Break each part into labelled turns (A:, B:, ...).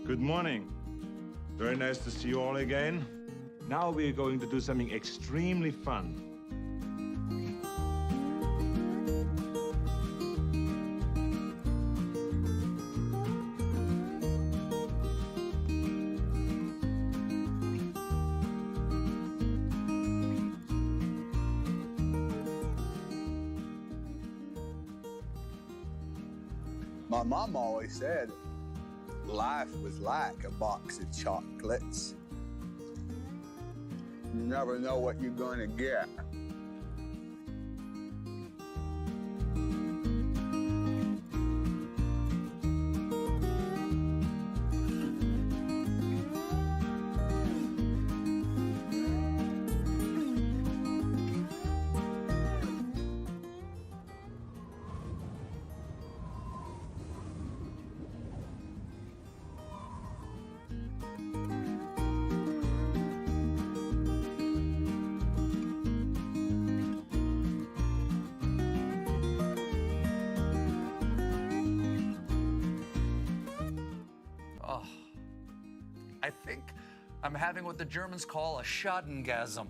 A: Good morning. Very nice to see you all again. Now we're going to do something extremely fun.
B: My mom always said life was like a box of chocolates. You never know what you're going to get.
C: I think I'm having what the Germans call a Schadengasm.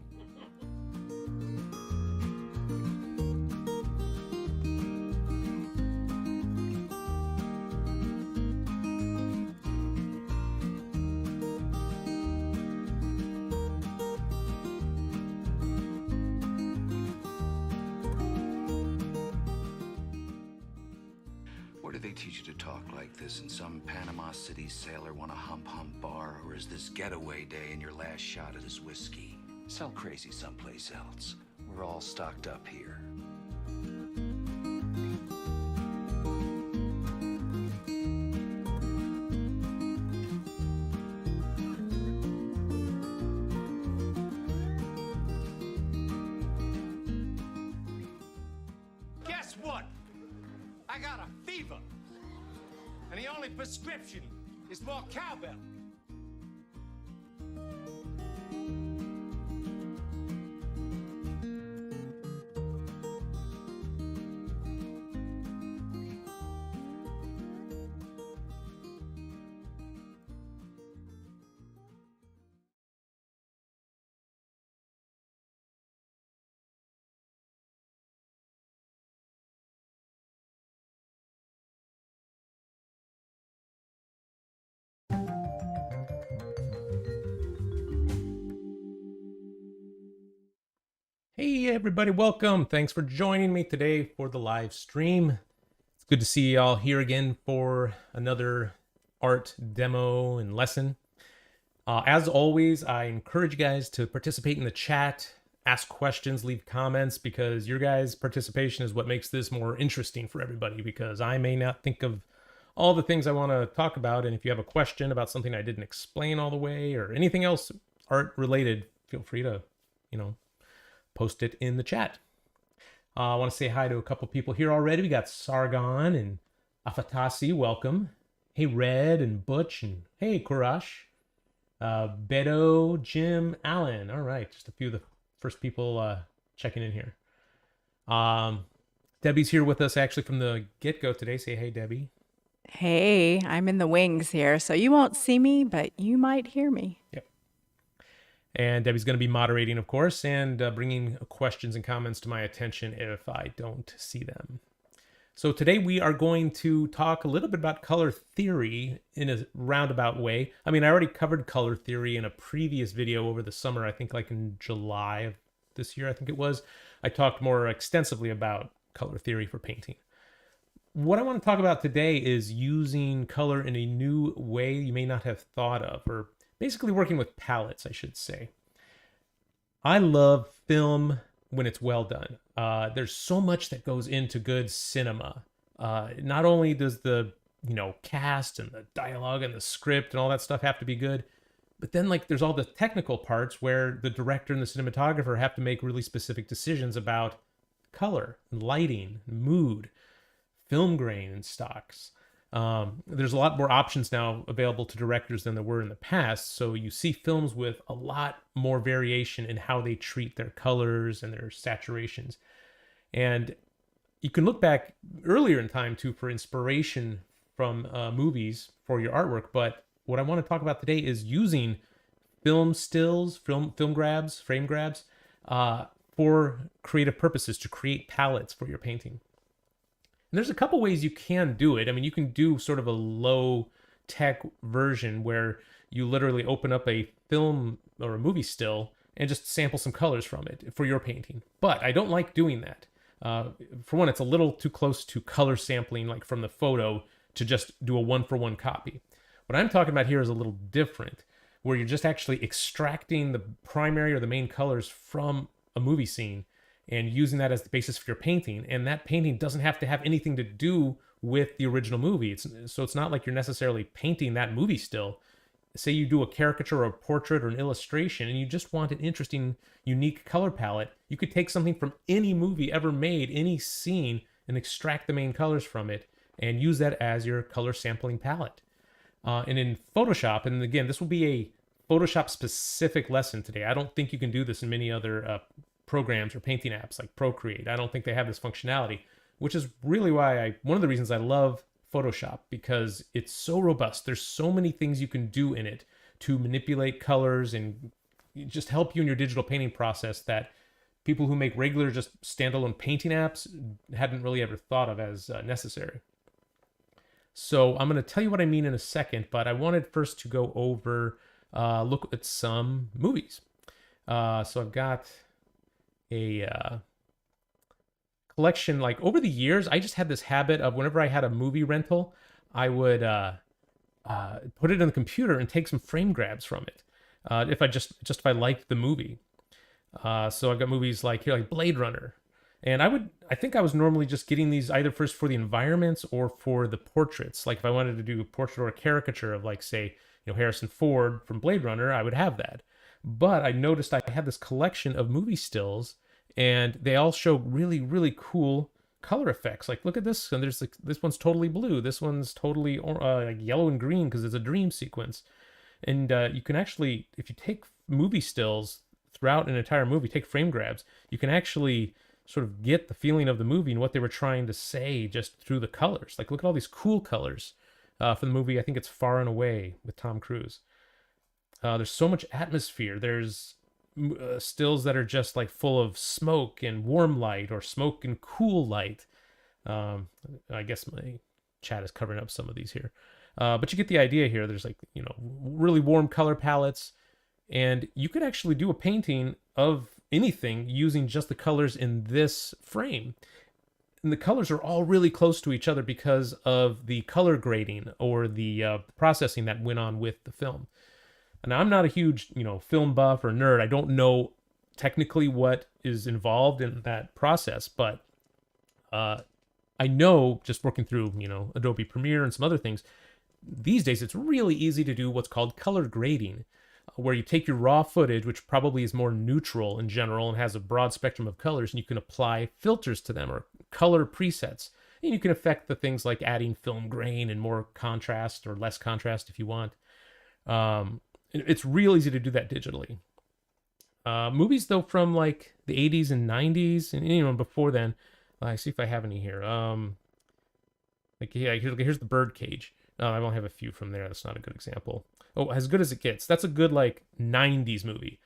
C: Where do they teach you to talk like this? In some Panama City sailor want a hump bar? Or is this getaway day and your last shot at his whiskey? Sell crazy someplace else. We're all stocked up here.
D: Guess what? I got a fever. And the only prescription is more cowbell.
E: Hey everybody, welcome. Thanks for joining me today for the live stream. It's good to see y'all here again for another art demo and lesson. As always, I encourage you guys to participate in the chat, ask questions, leave comments, because your guys' participation is what makes this more interesting for everybody, because I may not think of all the things I want to talk about, and if you have a question about something I didn't explain all the way or anything else art related, feel free to, post it in the chat. I want to say hi to a couple people here already. We got Sargon and Afatasi, welcome. Hey, Red and Butch, and hey, Kurash. Beto, Jim, Allen. All right, just a few of the first people checking in here. Debbie's here with us actually from the get-go today. Say hey, Debbie.
F: Hey, I'm in the wings here, so you won't see me, but you might hear me.
E: Yep. And Debbie's going to be moderating, of course, and bringing questions and comments to my attention if I don't see them. So today we are going to talk a little bit about color theory in a roundabout way. I mean, I already covered color theory in a previous video over the summer, I think like in July of this year, I think it was. I talked more extensively about color theory for painting. What I want to talk about today is using color in a new way you may not have thought of, or basically working with palettes, I should say. I love film when it's well done. There's so much that goes into good cinema. Not only does the cast and the dialogue and the script and all that stuff have to be good, but then there's all the technical parts where the director and the cinematographer have to make really specific decisions about color, lighting, mood, film grain, and stocks. There's a lot more options now available to directors than there were in the past, so you see films with a lot more variation in how they treat their colors and their saturations. And you can look back earlier in time too for inspiration from movies for your artwork, but what I want to talk about today is using film stills, film grabs, frame grabs, for creative purposes to create palettes for your painting. And there's a couple ways you can do it. I mean, you can do sort of a low tech version where you literally open up a film or a movie still and just sample some colors from it for your painting. But I don't like doing that. For one, it's a little too close to color sampling, like from the photo, to just do a one-for-one copy. What I'm talking about here is a little different, where you're just actually extracting the primary or the main colors from a movie scene and using that as the basis for your painting. And that painting doesn't have to have anything to do with the original movie. So it's not like you're necessarily painting that movie still. Say you do a caricature or a portrait or an illustration and you just want an interesting, unique color palette, you could take something from any movie ever made, any scene, and extract the main colors from it and use that as your color sampling palette. And in Photoshop, and again, this will be a Photoshop specific lesson today. I don't think you can do this in many other programs or painting apps like Procreate. I don't think they have this functionality, which is really why one of the reasons I love Photoshop, because it's so robust. There's so many things you can do in it to manipulate colors and just help you in your digital painting process that people who make regular just standalone painting apps hadn't really ever thought of as necessary. So I'm going to tell you what I mean in a second, but I wanted first to go over, look at some movies. So I've got a collection. Like over the years, I just had this habit of whenever I had a movie rental, I would put it in the computer and take some frame grabs from it. If I liked the movie. So I've got movies like here, like Blade Runner. And I think I was normally just getting these either first for the environments or for the portraits. Like if I wanted to do a portrait or a caricature of like, say, Harrison Ford from Blade Runner, I would have that. But I noticed I had this collection of movie stills and they all show really, really cool color effects. Like, look at this. And there's like, this one's totally blue. This one's totally like yellow and green because it's a dream sequence. And you can actually, if you take movie stills throughout an entire movie, take frame grabs, you can actually sort of get the feeling of the movie and what they were trying to say just through the colors. Like, look at all these cool colors for the movie. I think it's Far and Away with Tom Cruise. There's so much atmosphere. There's stills that are just like full of smoke and warm light or smoke and cool light. I guess my chat is covering up some of these here. But you get the idea here. There's like, really warm color palettes. And you could actually do a painting of anything using just the colors in this frame. And the colors are all really close to each other because of the color grading or the processing that went on with the film. And I'm not a huge, film buff or nerd. I don't know technically what is involved in that process, but I know just working through, Adobe Premiere and some other things, these days it's really easy to do what's called color grading, where you take your raw footage, which probably is more neutral in general and has a broad spectrum of colors, and you can apply filters to them or color presets. And you can affect the things like adding film grain and more contrast or less contrast if you want. It's real easy to do that digitally. Movies, though, from like the 80s and 90s and before then, I see if I have any here. Here's the Birdcage. I only have a few from there. That's not a good example. Oh, As Good as It Gets. That's a good like 90s movie.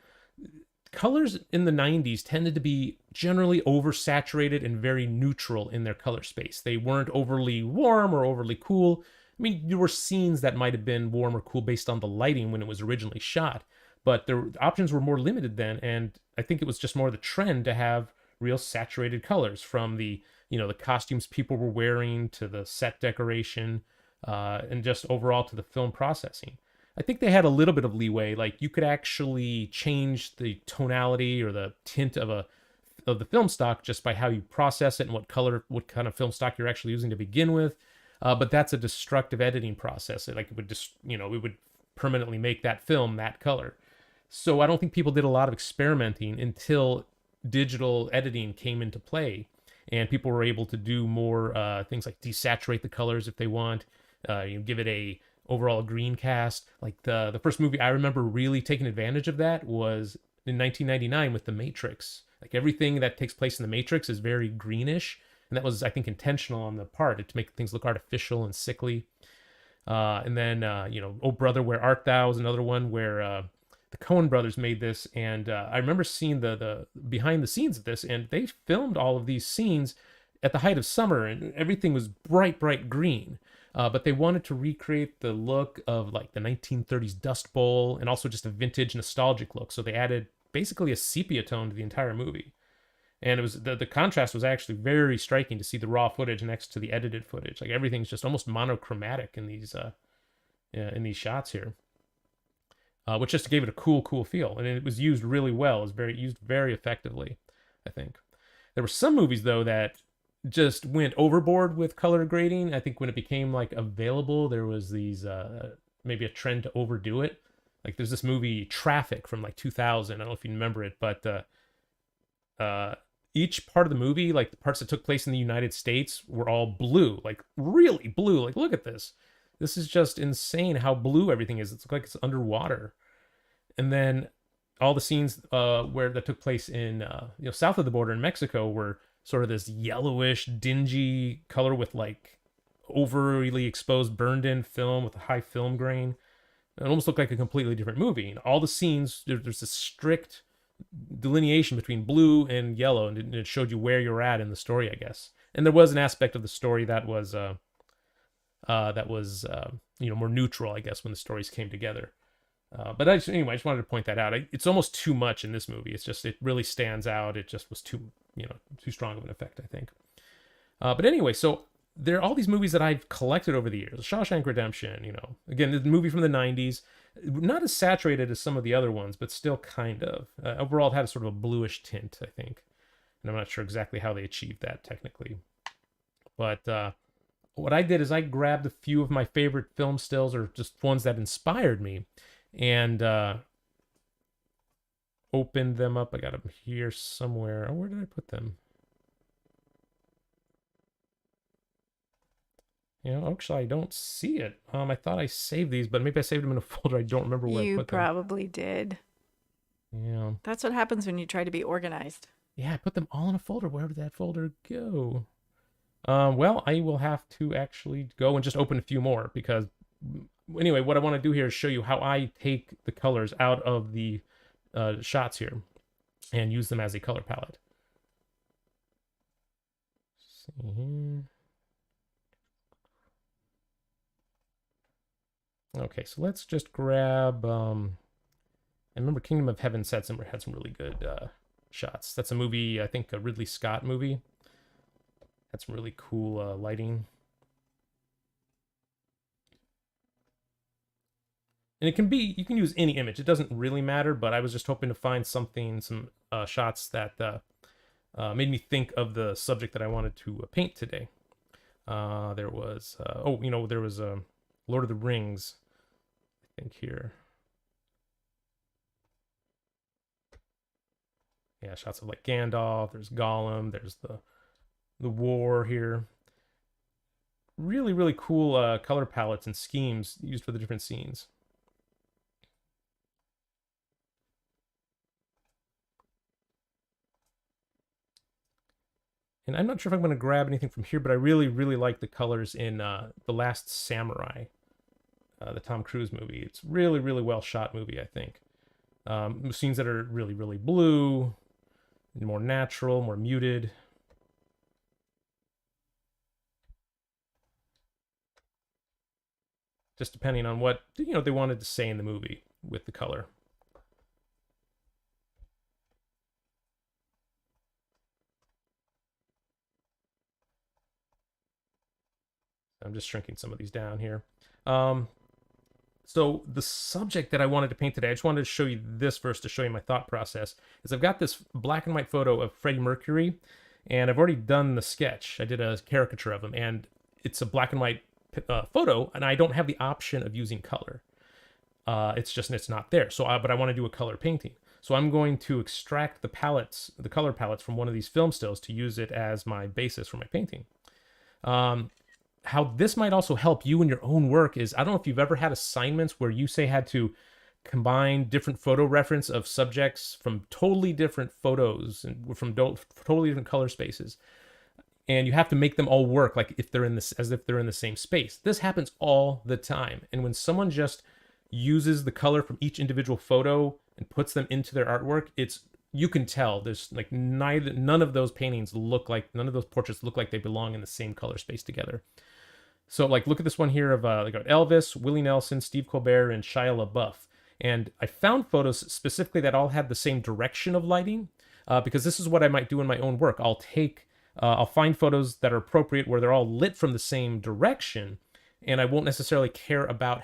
E: Colors in the 90s tended to be generally oversaturated and very neutral in their color space. They weren't overly warm or overly cool. I mean, there were scenes that might have been warm or cool based on the lighting when it was originally shot, but the options were more limited then, and I think it was just more the trend to have real saturated colors, from the the costumes people were wearing to the set decoration, and just overall to the film processing. I think they had a little bit of leeway. Like, you could actually change the tonality or the tint of the film stock just by how you process it and what kind of film stock you're actually using to begin with. But that's a destructive editing process. It would just, it would permanently make that film that color. So I don't think people did a lot of experimenting until digital editing came into play, and people were able to do more things like desaturate the colors if they want. Give it a overall green cast. Like the first movie I remember really taking advantage of that was in 1999 with The Matrix. Like, everything that takes place in The Matrix is very greenish. And that was, I think, intentional on the part to make things look artificial and sickly. And then, Oh Brother, Where Art Thou is another one where the Coen brothers made this. And I remember seeing the behind the scenes of this, and they filmed all of these scenes at the height of summer, and everything was bright, bright green. But they wanted to recreate the look of like the 1930s Dust Bowl and also just a vintage nostalgic look. So they added basically a sepia tone to the entire movie. And it was the contrast was actually very striking to see the raw footage next to the edited footage. Like everything's just almost monochromatic in these shots here, which just gave it a cool feel. And it was used really well. It was used very effectively, I think. There were some movies though that just went overboard with color grading. I think when it became like available, there was these maybe a trend to overdo it. Like there's this movie Traffic from like 2000. I don't know if you remember it, but each part of the movie, like the parts that took place in the United States, were all blue, like really blue. Like look at this. This is just insane how blue everything is. It's like it's underwater. And then all the scenes where that took place in south of the border in Mexico were sort of this yellowish, dingy color with like overly exposed, burned-in film with a high film grain. It almost looked like a completely different movie. And all the scenes, there's this strict delineation between blue and yellow, and it showed you where you're at in the story, I guess. And there was an aspect of the story that was more neutral, I guess, when the stories came together. But I just wanted to point that out. It's almost too much in this movie. It's just, it really stands out. It just was too strong of an effect, I think. But anyway, so there are all these movies that I've collected over the years. Shawshank Redemption, again, the movie from the 90s, not as saturated as some of the other ones, but still kind of. Overall, it had a sort of a bluish tint, I think. And I'm not sure exactly how they achieved that technically. But what I did is I grabbed a few of my favorite film stills, or just ones that inspired me, and opened them up. I got them here somewhere. Oh, where did I put them? Actually, I don't see it. I thought I saved these, but maybe I saved them in a folder. I don't remember where I put them.
F: You probably did.
E: Yeah.
F: That's what happens when you try to be organized.
E: Yeah, I put them all in a folder. Where did that folder go? Well, I will have to actually go and just open a few more, because anyway, what I want to do here is show you how I take the colors out of the shots here and use them as a color palette. Let's see here. Okay, so let's just grab, I remember Kingdom of Heaven had some really good shots. That's a movie, I think a Ridley Scott movie. Had some really cool lighting. And it can be, you can use any image. It doesn't really matter, but I was just hoping to find some shots that made me think of the subject that I wanted to paint today. There was, there was Lord of the Rings, I think here. Yeah, shots of like Gandalf, there's Gollum, there's the war here. Really, really cool color palettes and schemes used for the different scenes. And I'm not sure if I'm going to grab anything from here, but I really, really like the colors in The Last Samurai, the Tom Cruise movie. It's really, really well shot movie, I think. Scenes that are really, really blue, more natural, more muted. Just depending on what, they wanted to say in the movie with the color. I'm just shrinking some of these down here. So the subject that I wanted to paint today, I just wanted to show you this first to show you my thought process, is I've got this black and white photo of Freddie Mercury, and I've already done the sketch. I did a caricature of him, and it's a black and white photo, and I don't have the option of using color. It's not there. So, but I want to do a color painting. So I'm going to extract the color palettes from one of these film stills to use it as my basis for my painting. How this might also help you in your own work is, I don't know if you've ever had assignments where you had to combine different photo reference of subjects from totally different photos and from totally different color spaces. and you have to make them all work like if they're in this, as if they're in the same space. This happens all the time. And when someone just uses the color from each individual photo and puts them into their artwork, you can tell there's like none of those paintings look like, none of those portraits look like they belong in the same color space together. So like, look at this one here of like Elvis, Willie Nelson, Steve Colbert, and Shia LaBeouf. And I found photos specifically that all had the same direction of lighting, because this is what I might do in my own work. I'll find photos that are appropriate where they're all lit from the same direction, and I won't necessarily care about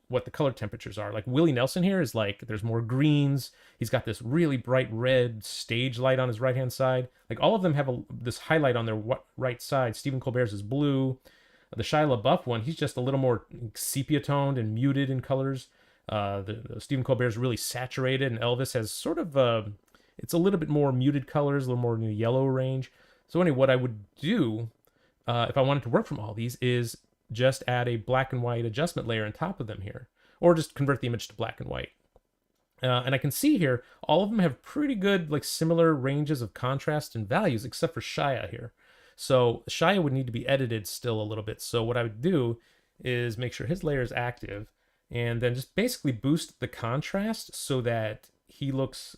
E: what the color temperatures are. Like Willie Nelson here is like, there's more greens. He's got this really bright red stage light on his right-hand side. Like all of them have this highlight on their right side. Stephen Colbert's is blue. The Shia LaBeouf one, he's just a little more sepia toned and muted in colors. The Stephen Colbert's really saturated, and Elvis has sort of it's a little bit more muted colors, a little more in the yellow range. So anyway, what I would do if I wanted to work from all these is just add a black and white adjustment layer on top of them here, or just convert the image to black and white. And I can see here, all of them have pretty good, like similar ranges of contrast and values, except for Shia here. So Shia would need to be edited still a little bit. So what I would do is make sure his layer is active, and then just basically boost the contrast so that he looks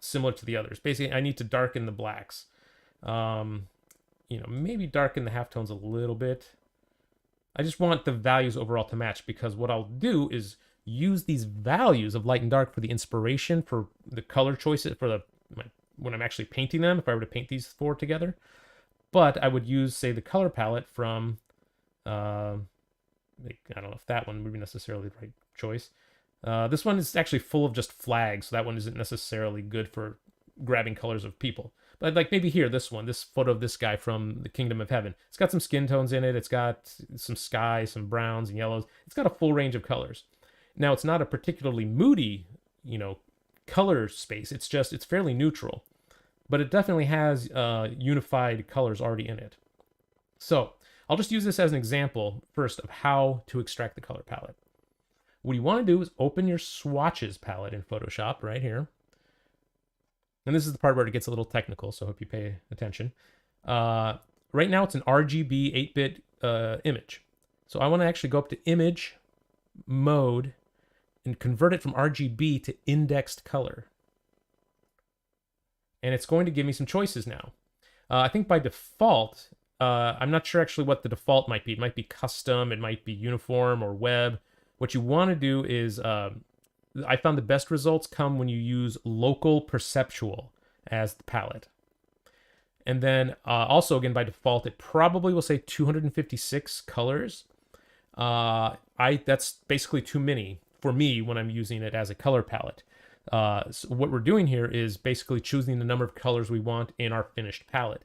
E: similar to the others. Basically, I need to darken the blacks. Maybe darken the halftones a little bit. I just want the values overall to match, because what I'll do is use these values of light and dark for the inspiration for the color choices for when I'm actually painting them, if I were to paint these four together. But I would use, say, the color palette from, I don't know if that one would be necessarily the right choice. This one is actually full of just flags, so that one isn't necessarily good for grabbing colors of people. But like maybe here, this photo of this guy from the Kingdom of Heaven. It's got some skin tones in it. It's got some sky, some browns and yellows. It's got a full range of colors. Now, it's not a particularly moody, color space. It's fairly neutral. But it definitely has unified colors already in it. So I'll just use this as an example first of how to extract the color palette. What you want to do is open your swatches palette in Photoshop right here. And this is the part where it gets a little technical, so I hope you pay attention. Right now it's an RGB 8-bit image. So I want to actually go up to Image, Mode, and convert it from RGB to indexed color. And it's going to give me some choices now. I think by default, I'm not sure actually what the default might be. It might be custom, it might be uniform or web. What you want to do is, I found the best results come when you use local perceptual as the palette. And then also, again, by default, it probably will say 256 colors. That's basically too many for me when I'm using it as a color palette. So what we're doing here is basically choosing the number of colors we want in our finished palette.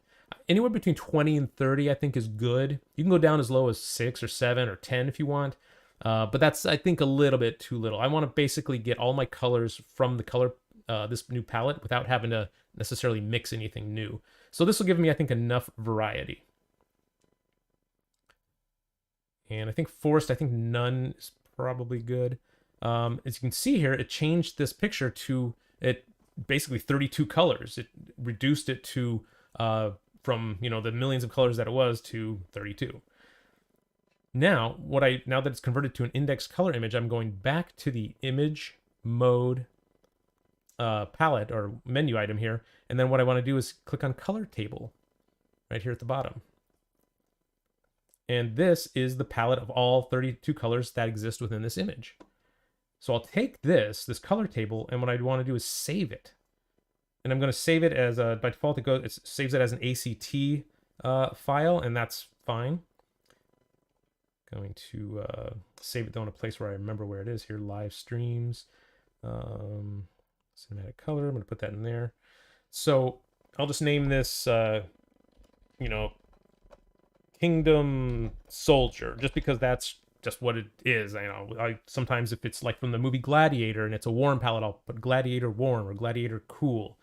E: Anywhere between 20 and 30, I think, is good. You can go down as low as 6 or 7 or 10 if you want. But that's, I think, a little bit too little. I want to basically get all my colors from this new palette without having to necessarily mix anything new. So this will give me, I think, enough variety. And I think forced, I think none is probably good. As you can see here, it changed this picture to basically 32 colors. It reduced it to from the millions of colors that it was to 32. Now that it's converted to an index color image, I'm going back to the image mode palette or menu item here, and then what I want to do is click on color table right here at the bottom. And this is the palette of all 32 colors that exist within this image. So I'll take this color table, and what I want to do is save it. And I'm going to save it as by default it saves it as an ACT file, and that's fine. Going to save it though in a place where I remember where it is here. Live streams, cinematic color. I'm going to put that in there. So I'll just name this, Kingdom Soldier, just because that's just what it is. I sometimes if it's like from the movie Gladiator and it's a warm palette, I'll put Gladiator Warm or Gladiator Cool,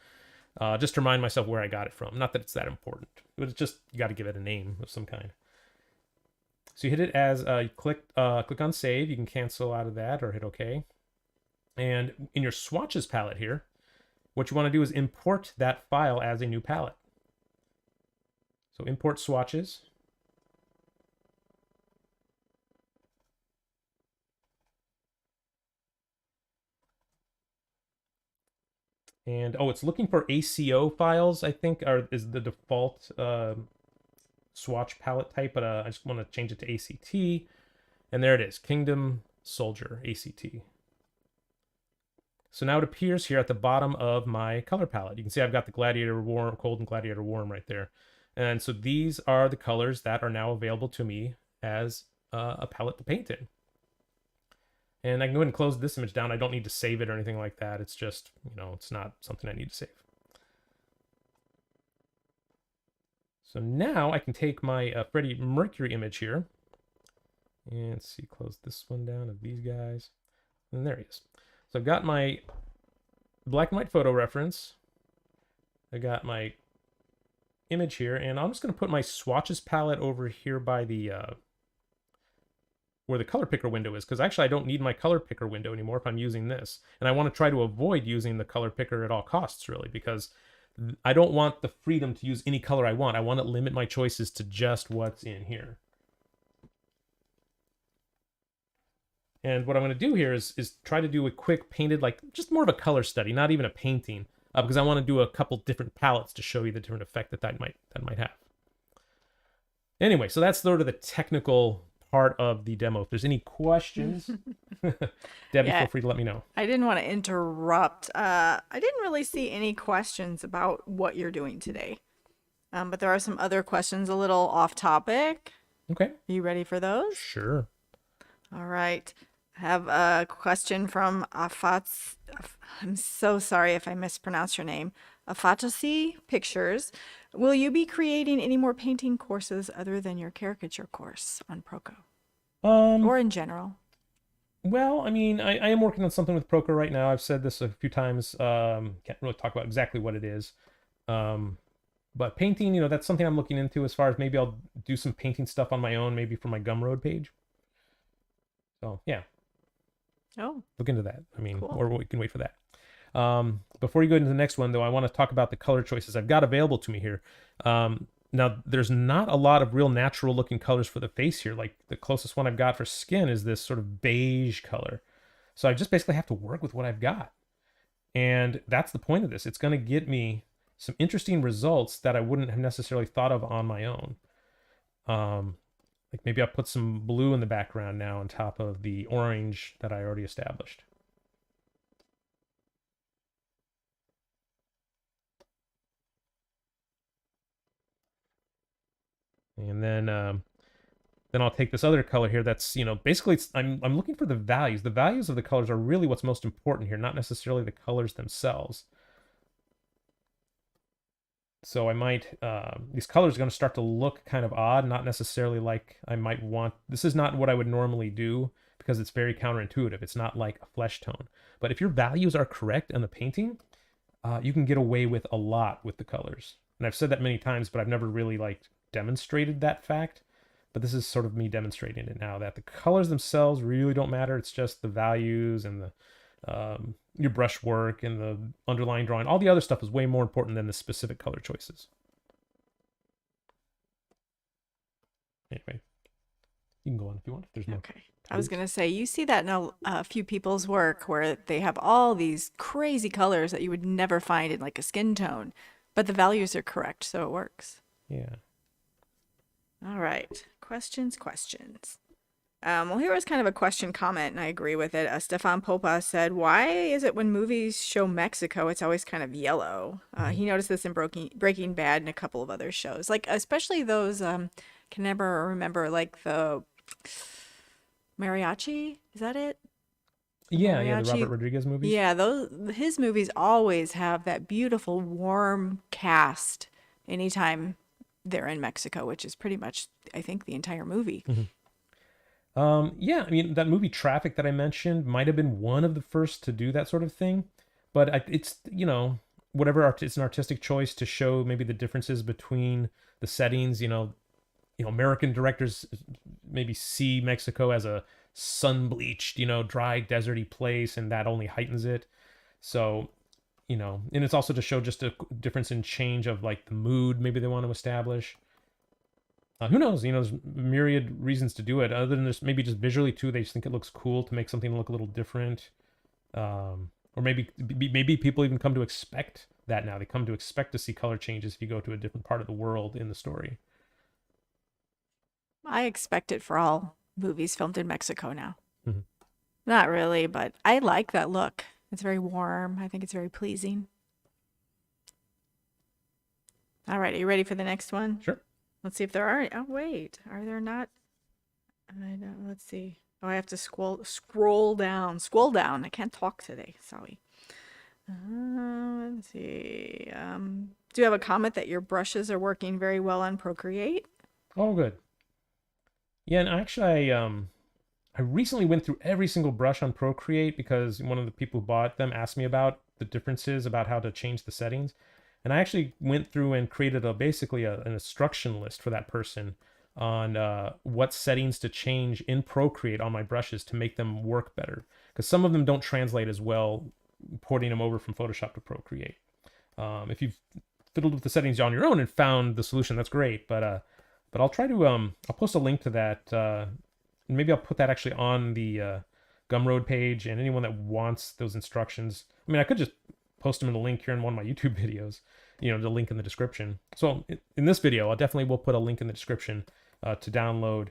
E: just to remind myself where I got it from. Not that it's that important, but it's just you got to give it a name of some kind. So you hit it as you click on save. You can cancel out of that or hit OK. And in your swatches palette here, what you want to do is import that file as a new palette. So import swatches. And oh, it's looking for ACO files, I think, is the default swatch palette type, but I just want to change it to ACT. And there it is, Kingdom Soldier, ACT. So now it appears here at the bottom of my color palette. You can see I've got the Gladiator Warm, Cold and Gladiator Warm right there. And so these are the colors that are now available to me as a palette to paint in. And I can go ahead and close this image down. I don't need to save it or anything like that. It's just, you know, it's not something I need to save. So now I can take my Freddie Mercury image here. And let's see, close this one down of these guys. And there he is. So I've got my black and white photo reference. I got my image here. And I'm just going to put my swatches palette over here by the... where the color picker window is, because actually I don't need my color picker window anymore if I'm using this. And I want to try to avoid using the color picker at all costs, really, because I don't want the freedom to use any color I want. I want to limit my choices to just what's in here. And what I'm going to do here is try to do a quick painted, like just more of a color study, not even a painting, because I want to do a couple different palettes to show you the different effect that might have. Anyway, so that's sort of the technical part of the demo. If there's any questions, Debbie, feel free to let me know.
F: I didn't want to interrupt. I didn't really see any questions about what you're doing today. But there are some other questions a little off topic.
E: Okay.
F: Are you ready for those?
E: Sure.
F: All right. I have a question from Afats. I'm so sorry if I mispronounced your name. Afatasi Pictures. Will you be creating any more painting courses other than your caricature course on Proco? Or in general?
E: Well, I mean, I am working on something with Proco right now. I've said this a few times. Can't really talk about exactly what it is. But painting, you know, that's something I'm looking into as far as maybe I'll do some painting stuff on my own, maybe for my Gumroad page. So, yeah.
F: Oh.
E: Look into that. I mean,
F: cool.
E: Or we can wait for that. Before you go into the next one, though, I want to talk about the color choices I've got available to me here. Now, there's not a lot of real natural looking colors for the face here. Like the closest one I've got for skin is this sort of beige color. So I just basically have to work with what I've got. And that's the point of this. It's going to get me some interesting results that I wouldn't have necessarily thought of on my own. Like maybe I'll put some blue in the background now on top of the orange that I already established. And then I'll take this other color here that's, you know, basically I'm looking for the values. The values of the colors are really what's most important here, not necessarily the colors themselves. So I might, these colors are going to start to look kind of odd, not necessarily like I might want. This is not what I would normally do because it's very counterintuitive. It's not like a flesh tone. But if your values are correct in the painting, you can get away with a lot with the colors. And I've said that many times, but I've never really like demonstrated that fact. But this is sort of me demonstrating it now, that the colors themselves really don't matter. It's just the values and the your brush work and the underlying drawing. All the other stuff is way more important than the specific color choices. Anyway, you can go on if you want. If there's no.
F: Okay. I was going to say, you see that in a few people's work where they have all these crazy colors that you would never find in like a skin tone, but the values are correct, so it works.
E: Yeah.
F: All right. Questions. Well, here was kind of a question comment, and I agree with it. Stefan Popa said, why is it when movies show Mexico, it's always kind of yellow? He noticed this in Breaking Bad and a couple of other shows, like especially those, can never remember, like the Mariachi, is that it?
E: Yeah,
F: Mariachi.
E: the Robert Rodriguez movies.
F: Yeah, his movies always have that beautiful, warm cast anytime they're in Mexico, which is pretty much, I think, the entire movie.
E: Mm-hmm. Yeah, I mean, that movie Traffic that I mentioned might have been one of the first to do that sort of thing, but it's, you know, whatever, it's an artistic choice to show maybe the differences between the settings. You know, American directors maybe see Mexico as a sun-bleached, you know, dry, deserty place, and that only heightens it. So, you know, and it's also to show just a difference in change of like the mood maybe they want to establish. Who knows? You know, there's myriad reasons to do it. Other than this, maybe just visually too, they just think it looks cool to make something look a little different. Or maybe people even come to expect that now. They come to expect to see color changes if you go to a different part of the world in the story.
F: I expect it for all movies filmed in Mexico now.
E: Mhm.
F: Not really, but I like that look. It's very warm. I think it's very pleasing. All right, are you ready for the next one?
E: Sure.
F: Let's see if there are. Oh, wait. Are there not? I don't. Let's see. Oh, I have to scroll down. Scroll down. I can't talk today. Sorry. Let's see. Do you have a comment that your brushes are working very well on Procreate?
E: Oh, good. Yeah, and actually, I recently went through every single brush on Procreate because one of the people who bought them asked me about the differences, about how to change the settings. And I actually went through and created basically an instruction list for that person on what settings to change in Procreate on my brushes to make them work better. Because some of them don't translate as well, porting them over from Photoshop to Procreate. If you've fiddled with the settings on your own and found the solution, that's great. But I'll try to I'll post a link to that. And maybe I'll put that actually on the Gumroad page, and anyone that wants those instructions. I mean, I could just post them in the link here in one of my YouTube videos, you know, the link in the description. So in this video, I definitely will put a link in the description to download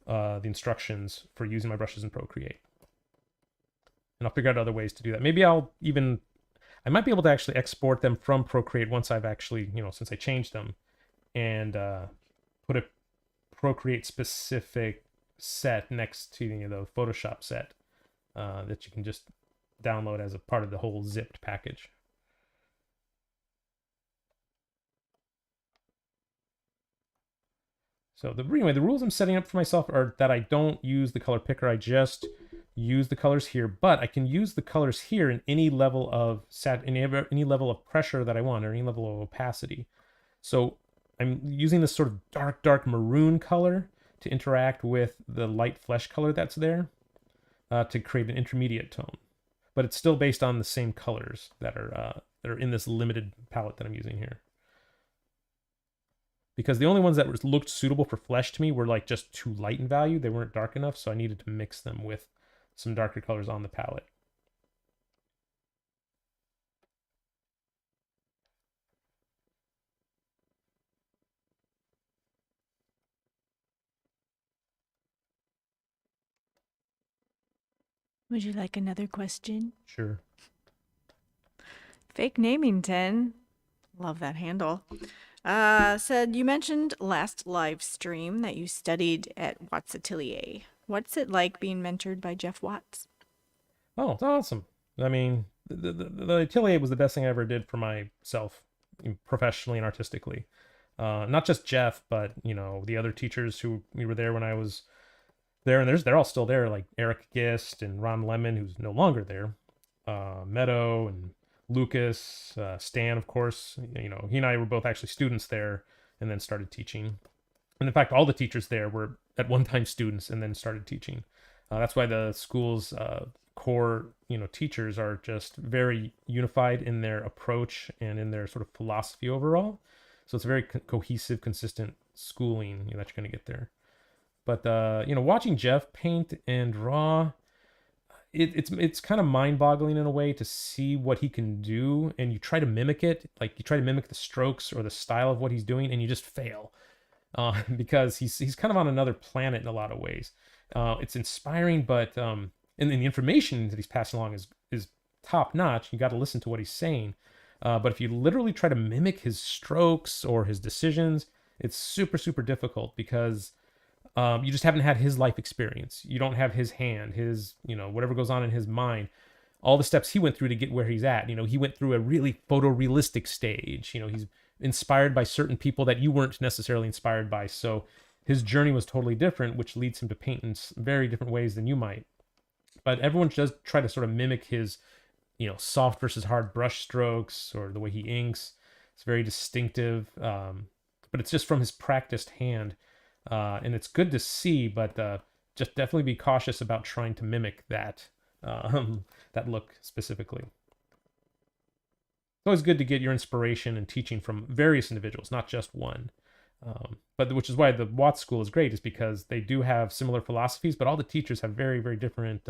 E: the instructions for using my brushes in Procreate. And I'll figure out other ways to do that. Maybe I might be able to actually export them from Procreate once I've actually, you know, since I changed them, and put a Procreate specific set next to, you know, the Photoshop set that you can just download as a part of the whole zipped package. So anyway, the rules I'm setting up for myself are that I don't use the color picker. I just use the colors here, but I can use the colors here in any level of any level of pressure that I want, or any level of opacity. So I'm using this sort of dark maroon color to interact with the light flesh color that's there to create an intermediate tone. But it's still based on the same colors that are in this limited palette that I'm using here. Because the only ones that looked suitable for flesh to me were like just too light in value. They weren't dark enough, so I needed to mix them with some darker colors on the palette.
F: Would you like another question?
E: Sure.
F: Fake naming 10. Love that handle. Said, you mentioned last live stream that you studied at Watts Atelier. What's it like being mentored by Jeff Watts?
E: Oh, it's awesome. I mean, the Atelier was the best thing I ever did for myself, professionally and artistically. Not just Jeff, but, you know, the other teachers who we were there when I was there, and they're all still there, like Eric Gist and Ron Lemon, who's no longer there, Meadow and Lucas, Stan, of course. You know, he and I were both actually students there, and then started teaching. And in fact, all the teachers there were at one time students and then started teaching. That's why the school's core, you know, teachers are just very unified in their approach and in their sort of philosophy overall. So it's a very cohesive, consistent schooling, you know, that you're going to get there. But you know, watching Jeff paint and draw, it's kind of mind-boggling in a way to see what he can do, and you try to mimic it. Like, you try to mimic the strokes or the style of what he's doing, and you just fail because he's kind of on another planet in a lot of ways. It's inspiring, but and the information that he's passing along is top notch. You got to listen to what he's saying. But if you literally try to mimic his strokes or his decisions, it's super, super difficult because you just haven't had his life experience. You don't have his hand, his, you know, whatever goes on in his mind, all the steps he went through to get where he's at. You know, he went through a really photorealistic stage. You know, he's inspired by certain people that you weren't necessarily inspired by. So his journey was totally different, which leads him to paint in very different ways than you might. But everyone does try to sort of mimic his, you know, soft versus hard brush strokes or the way he inks. It's very distinctive, but it's just from his practiced hand. And it's good to see, but just definitely be cautious about trying to mimic that that look specifically. It's always good to get your inspiration and teaching from various individuals, not just one. But which is why the Watts School is great, is because they do have similar philosophies, but all the teachers have very, very different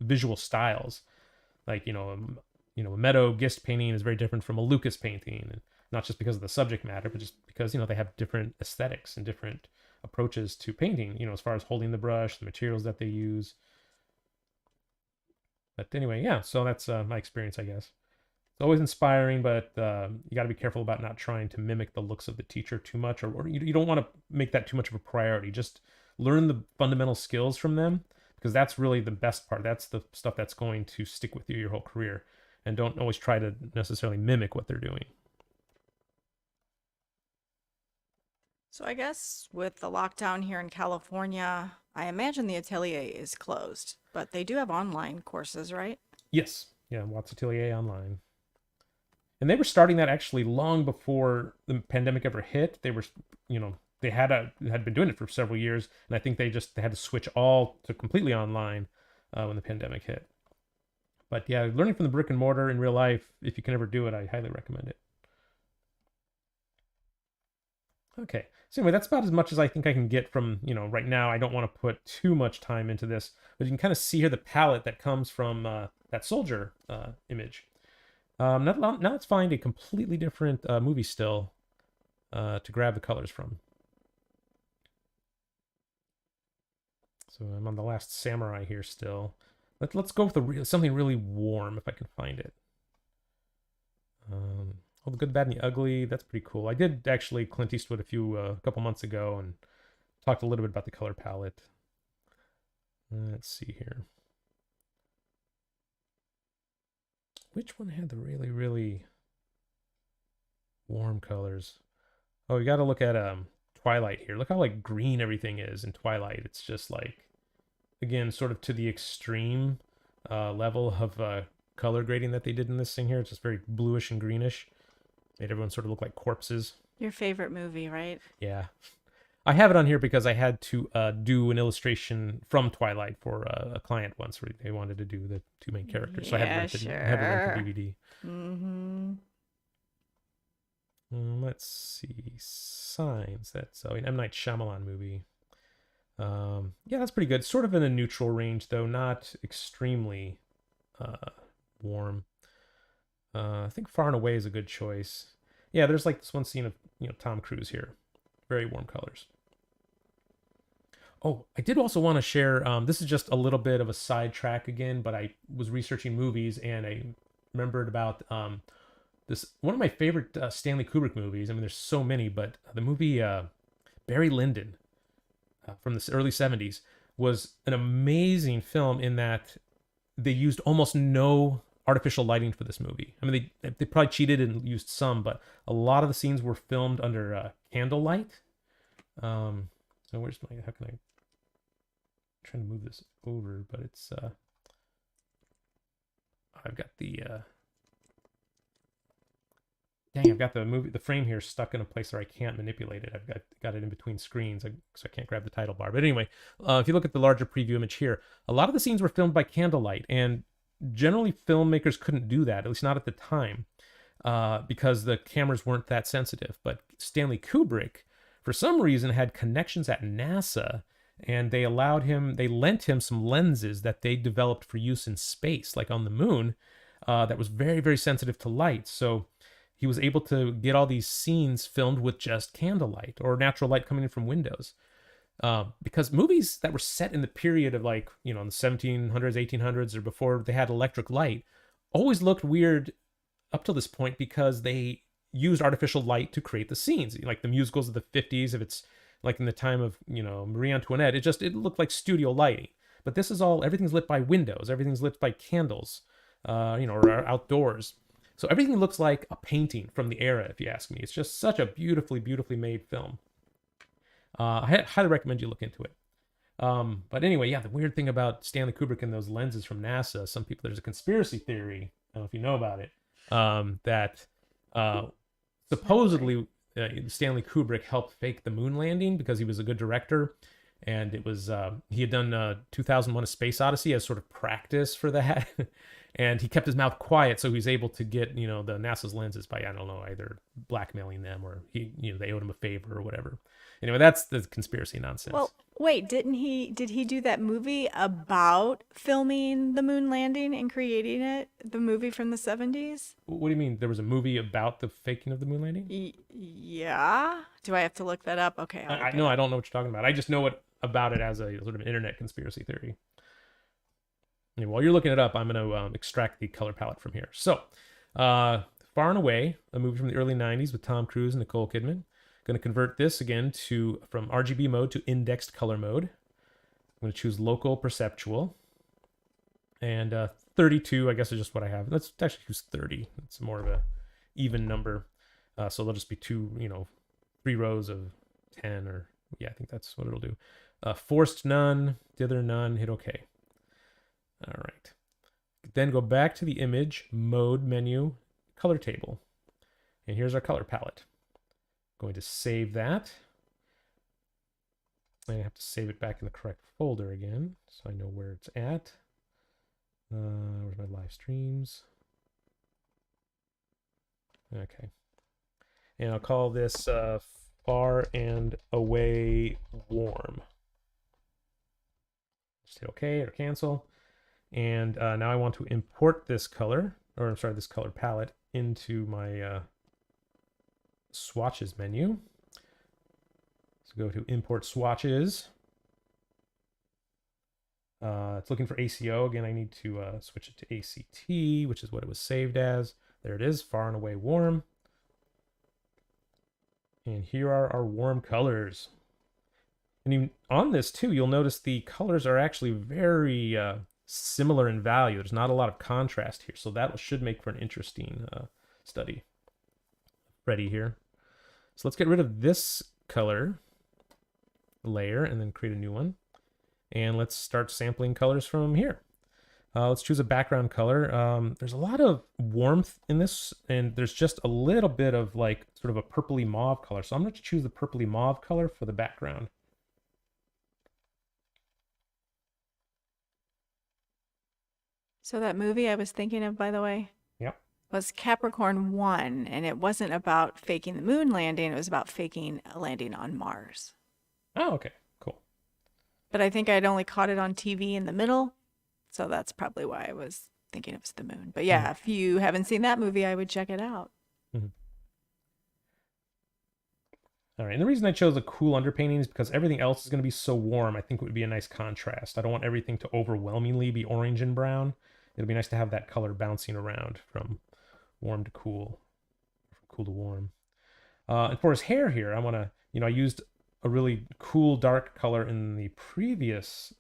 E: visual styles. Like, a Meadow Gist painting is very different from a Lucas painting, and not just because of the subject matter, but just because, they have different aesthetics and different approaches to painting, as far as holding the brush, the materials that they use. But anyway, yeah, so that's my experience, I guess. It's always inspiring, but you got to be careful about not trying to mimic the looks of the teacher too much, or you don't want to make that too much of a priority. Just learn the fundamental skills from them, because that's really the best part. That's the stuff that's going to stick with you your whole career. And don't always try to necessarily mimic what they're doing.
F: So I guess with the lockdown here in California, I imagine the atelier is closed, but they do have online courses, right?
E: Yes. Yeah, Watts Atelier online. And they were starting that actually long before the pandemic ever hit. They were, they had been doing it for several years, and I think they had to switch all to completely online when the pandemic hit. But yeah, learning from the brick and mortar in real life, if you can ever do it, I highly recommend it. Okay, so anyway, that's about as much as I think I can get from, right now. I don't want to put too much time into this, but you can kind of see here the palette that comes from that soldier image. Now let's find a completely different movie still to grab the colors from. So I'm on the last samurai here still. Let's go with something really warm if I can find it. The Good, Bad, and the Ugly. That's pretty cool. I did actually Clint Eastwood a couple months ago and talked a little bit about the color palette. Let's see here. Which one had the really, really warm colors? Oh, you got to look at Twilight here. Look how green everything is in Twilight. It's just again, sort of to the extreme level of color grading that they did in this thing here. It's just very bluish and greenish. Made everyone sort of look like corpses.
F: Your favorite movie, right?
E: Yeah. I have it on here because I had to do an illustration from Twilight for a client once, where they wanted to do the two main characters. So I had to rent the DVD.
F: Mm-hmm.
E: Let's see. Signs. That's an M. Night Shyamalan movie. Yeah, that's pretty good. Sort of in a neutral range, though, not extremely warm. I think Far and Away is a good choice. Yeah, there's this one scene of Tom Cruise here. Very warm colors. Oh, I did also want to share, this is just a little bit of a sidetrack again, but I was researching movies and I remembered about this, one of my favorite Stanley Kubrick movies. I mean, there's so many, but the movie Barry Lyndon from the early 70s was an amazing film in that they used almost no artificial lighting for this movie. I mean, they probably cheated and used some, but a lot of the scenes were filmed under candlelight. So where's how can I'm trying to move this over, but it's, I've got the, I've got the frame here stuck in a place where I can't manipulate it. I've got it in between screens, so I can't grab the title bar. But anyway, if you look at the larger preview image here, a lot of the scenes were filmed by candlelight, and generally filmmakers couldn't do that, at least not at the time, because the cameras weren't that sensitive. But Stanley Kubrick, for some reason, had connections at NASA, and they lent him some lenses that they developed for use in space, like on the moon, that was very, very sensitive to light. So he was able to get all these scenes filmed with just candlelight or natural light coming in from windows. Because movies that were set in the period of in the 1700s, 1800s, or before they had electric light, always looked weird up till this point because they used artificial light to create the scenes. Like the musicals of the 50s, if it's like in the time of, Marie Antoinette, it looked like studio lighting. But this is everything's lit by windows, everything's lit by candles, or outdoors. So everything looks like a painting from the era, if you ask me. It's just such a beautifully, beautifully made film. I highly recommend you look into it. But anyway, yeah, the weird thing about Stanley Kubrick and those lenses from NASA, there's a conspiracy theory, I don't know if you know about it, that supposedly Stanley Kubrick helped fake the moon landing because he was a good director. And it was, he had done 2001: A Space Odyssey as sort of practice for that. And he kept his mouth quiet, so he was able to get, the NASA's lenses by, I don't know, either blackmailing them or they owed him a favor or whatever. Anyway, that's the conspiracy nonsense.
F: Well, wait, did he do that movie about filming the moon landing and creating it? The movie from the 70s?
E: What do you mean? There was a movie about the faking of the moon landing?
F: Yeah. Do I have to look that up? Okay.
E: I don't know what you're talking about. I just know about it as a sort of internet conspiracy theory. Anyway, while you're looking it up, I'm going to extract the color palette from here. So, Far and Away, a movie from the early 90s with Tom Cruise and Nicole Kidman. Going to convert this again from RGB mode to indexed color mode. I'm going to choose local perceptual. And 32, I guess, is just what I have. Let's actually choose 30. It's more of a even number. So there'll just be 3 rows of 10 or, yeah, I think that's what it'll do. Forced none, dither none, hit OK. All right. Then go back to the image, mode menu, color table. And here's our color palette. Going to save that. I have to save it back in the correct folder again, so I know where it's at. Where's my live streams? Okay. And I'll call this Far and Away Warm. Just hit OK or cancel. And now I want to import this color, this color palette into my swatches menu. So go to import swatches. It's looking for ACO. Again, I need to switch it to ACT, which is what it was saved as. There it is, Far and Away Warm. And here are our warm colors. And even on this too, you'll notice the colors are actually very similar in value. There's not a lot of contrast here, so that should make for an interesting study. Ready here. So let's get rid of this color layer and then create a new one. And let's start sampling colors from here. Let's choose a background color. There's a lot of warmth in this, and there's just a little bit of like sort of a purpley mauve color. So I'm going to choose the purpley mauve color for the background.
F: So that movie I was thinking of, by the way, was Capricorn 1, and it wasn't about faking the moon landing. It was about faking a landing on Mars.
E: Oh, okay. Cool.
F: But I think I'd only caught it on TV in the middle, so that's probably why I was thinking it was the moon. But yeah, if you haven't seen that movie, I would check it out.
E: Mm-hmm. All right, and the reason I chose a cool underpainting is because everything else is going to be so warm. I think it would be a nice contrast. I don't want everything to overwhelmingly be orange and brown. It'll be nice to have that color bouncing around from warm to cool, from cool to warm. And for his hair here, I want to, I used a really cool dark color in the previous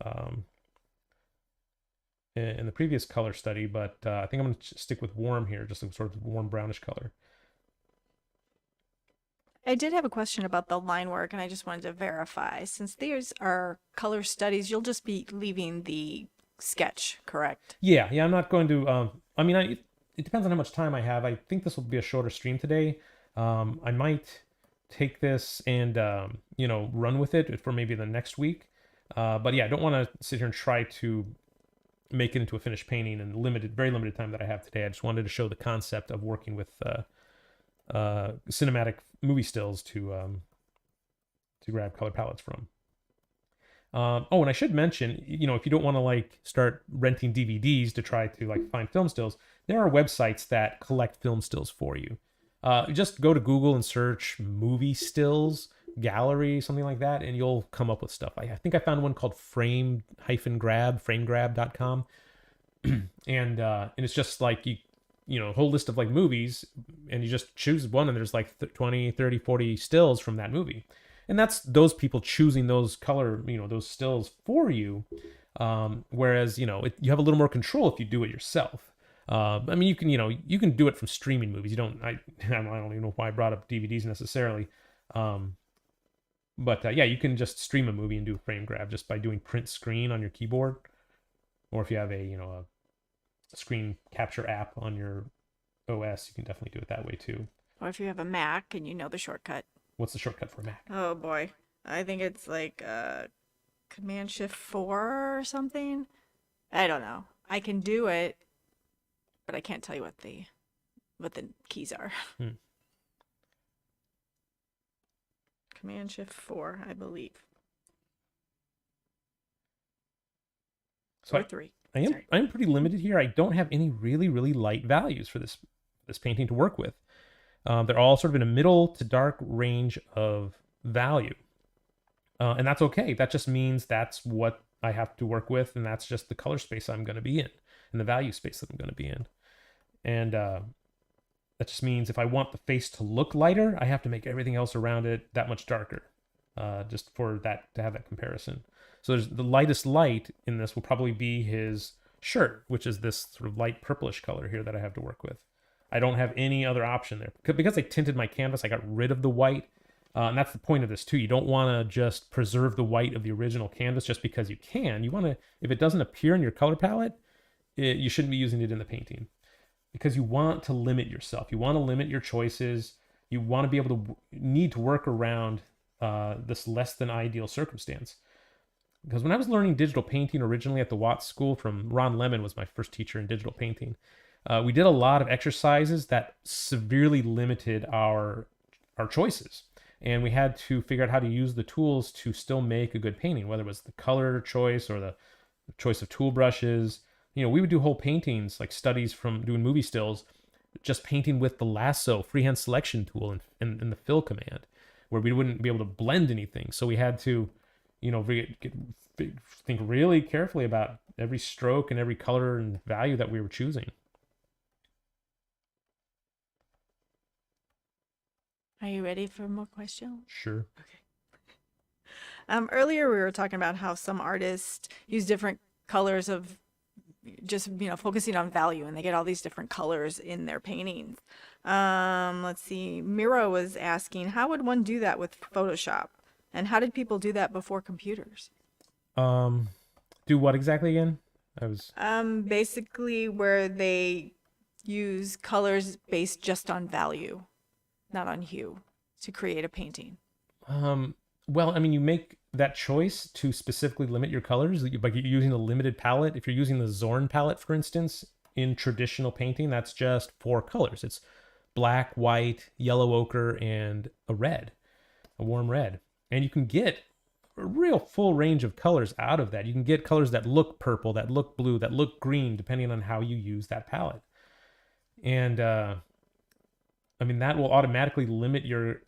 E: color study, but I think I'm going to stick with warm here, just a sort of warm brownish color.
F: I did have a question about the line work, and I just wanted to verify. Since these are color studies, you'll just be leaving the sketch, correct?
E: Yeah, I'm not going to, it depends on how much time I have. I think this will be a shorter stream today. I might take this and, run with it for maybe the next week. But yeah, I don't want to sit here and try to make it into a finished painting in very limited time that I have today. I just wanted to show the concept of working with cinematic movie stills to grab color palettes from. And I should mention, if you don't want to start renting DVDs to try to find film stills, there are websites that collect film stills for you. Just go to Google and search movie stills gallery, something like that, and you'll come up with stuff. I think I found one called framegrab.com. and it's just a whole list of movies, and you just choose one, and there's 20, 30, 40 stills from that movie. And that's those people choosing those color, those stills for you. Whereas, you have a little more control if you do it yourself. You can do it from streaming movies. I don't even know why I brought up DVDs necessarily. But you can just stream a movie and do a frame grab just by doing print screen on your keyboard. Or if you have a screen capture app on your OS, you can definitely do it that way too.
F: Or if you have a Mac and you know the shortcut.
E: What's the shortcut for Mac?
F: Oh boy. I think it's Command Shift 4 or something. I don't know. I can do it, but I can't tell you what the keys are. Command Shift 4, I believe.
E: So
F: or 3.
E: I'm pretty limited here. I don't have any really, really light values for this painting to work with. They're all sort of in a middle to dark range of value. And that's okay. That just means that's what I have to work with, and that's just the color space I'm going to be in, and the value space that I'm going to be in. And that just means if I want the face to look lighter, I have to make everything else around it that much darker, just for that to have that comparison. So there's the lightest light in this will probably be his shirt, which is this sort of light purplish color here that I have to work with. I don't have any other option there. Because I tinted my canvas, I got rid of the white. And that's the point of this too. You don't want to just preserve the white of the original canvas just because you can. You want to, if it doesn't appear in your color palette, you shouldn't be using it in the painting. Because you want to limit yourself. You want to limit your choices. You want to be able to need to work around this less than ideal circumstance. Because when I was learning digital painting originally at the Watts School from Ron Lemon was my first teacher in digital painting. We did a lot of exercises that severely limited our choices. And we had to figure out how to use the tools to still make a good painting, whether it was the color choice or the choice of tool brushes. You know, we would do whole paintings, like studies from doing movie stills, just painting with the lasso freehand selection tool and the fill command, where we wouldn't be able to blend anything. So we had to, you know, think really carefully about every stroke and every color and value that we were choosing.
F: Are you ready for more questions?
E: Sure.
F: Okay. Earlier we were talking about how some artists use different colors of just, you know, focusing on value, and they get all these different colors in their paintings. Let's see. Mira was asking, how would one do that with Photoshop? And how did people do that before computers?
E: Do what exactly again?
F: Basically where they use colors based just on value, not on hue, to create a painting.
E: Well, I mean, you make that choice to specifically limit your colors by using a limited palette. If you're using the Zorn palette, for instance, in traditional painting, that's just 4 colors. It's black, white, yellow ochre, and a red, a warm red. And you can get a real full range of colors out of that. You can get colors that look purple, that look blue, that look green, depending on how you use that palette. And I mean, that will automatically limit your